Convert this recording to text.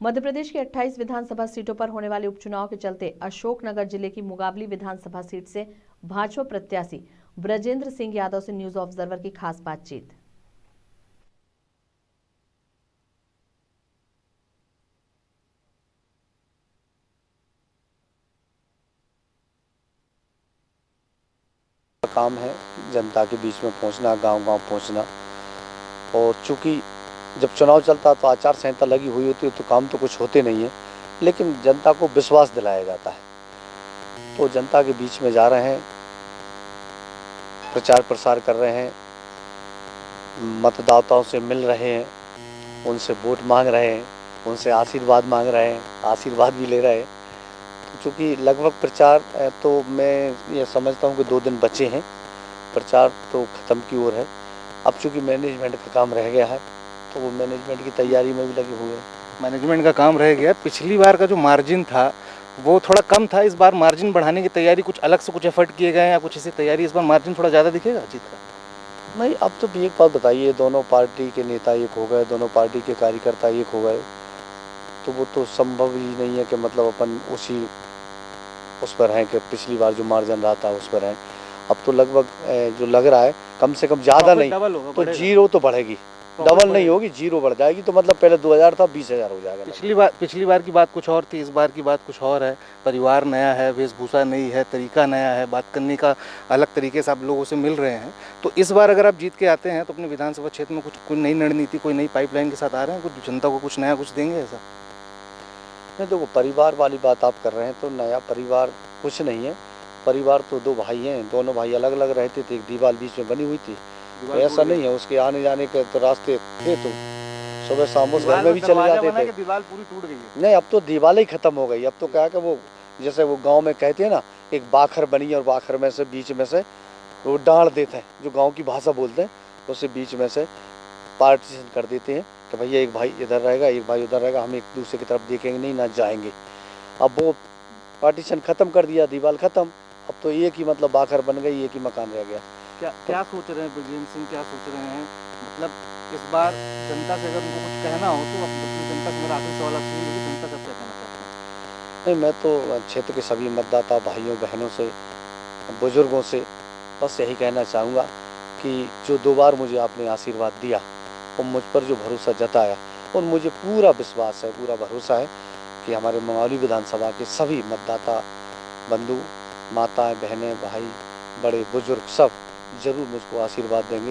मध्य प्रदेश की 28 विधानसभा सीटों पर होने वाले उपचुनाव के चलते अशोकनगर जिले की मुगावली विधानसभा सीट से भाजपा प्रत्याशी ब्रजेंद्र सिंह यादव से न्यूज ऑब्जर्वर की खास बातचीत। काम है जनता के बीच में पहुंचना, गांव-गांव पहुंचना। और चूंकि जब चुनाव चलता तो आचार संहिता लगी हुई होती है तो काम तो कुछ होते नहीं है, लेकिन जनता को विश्वास दिलाया जाता है। तो जनता के बीच में जा रहे हैं, प्रचार प्रसार कर रहे हैं, मतदाताओं से मिल रहे हैं, उनसे वोट मांग रहे हैं, उनसे आशीर्वाद मांग रहे हैं, आशीर्वाद भी ले रहे हैं। तो चूँकि लगभग प्रचार तो मैं ये समझता हूँ कि 2 दिन बचे हैं, प्रचार तो ख़त्म की ओर है। अब चूँकि मैनेजमेंट का काम रह गया है तो वो मैनेजमेंट की तैयारी में भी लगे हुए हैं। मैनेजमेंट का काम रह गया। पिछली बार का जो मार्जिन था वो थोड़ा कम था, इस बार मार्जिन बढ़ाने की तैयारी, कुछ अलग से कुछ एफर्ट किए गए हैं या कुछ ऐसी तैयारी, इस बार मार्जिन थोड़ा ज़्यादा दिखेगा जीत का? नहीं, अब तो एक बात बताइए, दोनों पार्टी के नेता एक हो गए, दोनों पार्टी के कार्यकर्ता एक हो गए, तो वो तो संभव ही नहीं है कि मतलब अपन उस पर हैं कि पिछली बार जो मार्जिन रहा था उस पर हैं। अब तो लगभग जो लग रहा है कम से कम ज़्यादा नहीं तो जीरो तो बढ़ेगी, डबल नहीं होगी, जीरो बढ़ जाएगी। तो मतलब पहले 2000 था, 20,000 हो जाएगा। पिछली बार की बात कुछ और थी, इस बार की बात कुछ और है। परिवार नया है, वेशभूषा नई है, तरीका नया है, बात करने का अलग तरीके से आप लोगों से मिल रहे हैं। तो इस बार अगर आप जीत के आते हैं तो अपने विधानसभा क्षेत्र में कुछ नई रणनीति, कोई नई पाइपलाइन के साथ आ रहे हैं, कुछ जनता को कुछ नया कुछ देंगे ऐसा? नहीं, देखो परिवार वाली बात आप कर रहे हैं तो नया परिवार कुछ नहीं है। परिवार तो 2 भाई हैं, दोनों भाई अलग अलग रहते थे, एक दीवार बीच में बनी हुई थी। तो ऐसा नहीं है, उसके आने जाने के तो रास्ते थे, तो सुबह शाम उस घर में भी चले जाते थे। दीवार पूरी टूट गई है। नहीं, अब तो दीवार ही खत्म हो गई। अब तो क्या है कि वो जैसे वो गांव में कहते हैं ना, एक बाखर बनी और बाखर में से बीच में से वो डांड देते हैं, जो गांव की भाषा बोलते हैं, उससे बीच में से पार्टीशन कर देते हैं कि भैया एक भाई इधर रहेगा, एक भाई उधर रहेगा, हम एक दूसरे की तरफ देखेंगे नहीं, ना जाएंगे। अब वो पार्टीशन खत्म कर दिया, दीवार खत्म, अब तो एक ही मतलब बाखर बन गई, एक ही मकान रह गया। क्या सोच रहे हैं ब्रजेंद्र सिंह, क्या सोच रहे हैं? मतलब इस बार जनता से अगर उनको कुछ कहना हो तो अपनी जनता से मेरा आखिरी सवाल आपसे यही है कि जनता से आप क्या कहना चाहते हैं? नहीं, मैं तो क्षेत्र के सभी मतदाता भाइयों बहनों से, बुजुर्गों से बस यही कहना चाहूँगा कि जो 2 बार मुझे आपने आशीर्वाद दिया और मुझ पर जो भरोसा जताया, और मुझे पूरा विश्वास है, पूरा भरोसा है कि हमारे मुगावली विधानसभा के सभी मतदाता बंधु, माताएं, बहनें, भाई, बड़े बुजुर्ग सब ज़रूर मुझको आशीर्वाद देंगे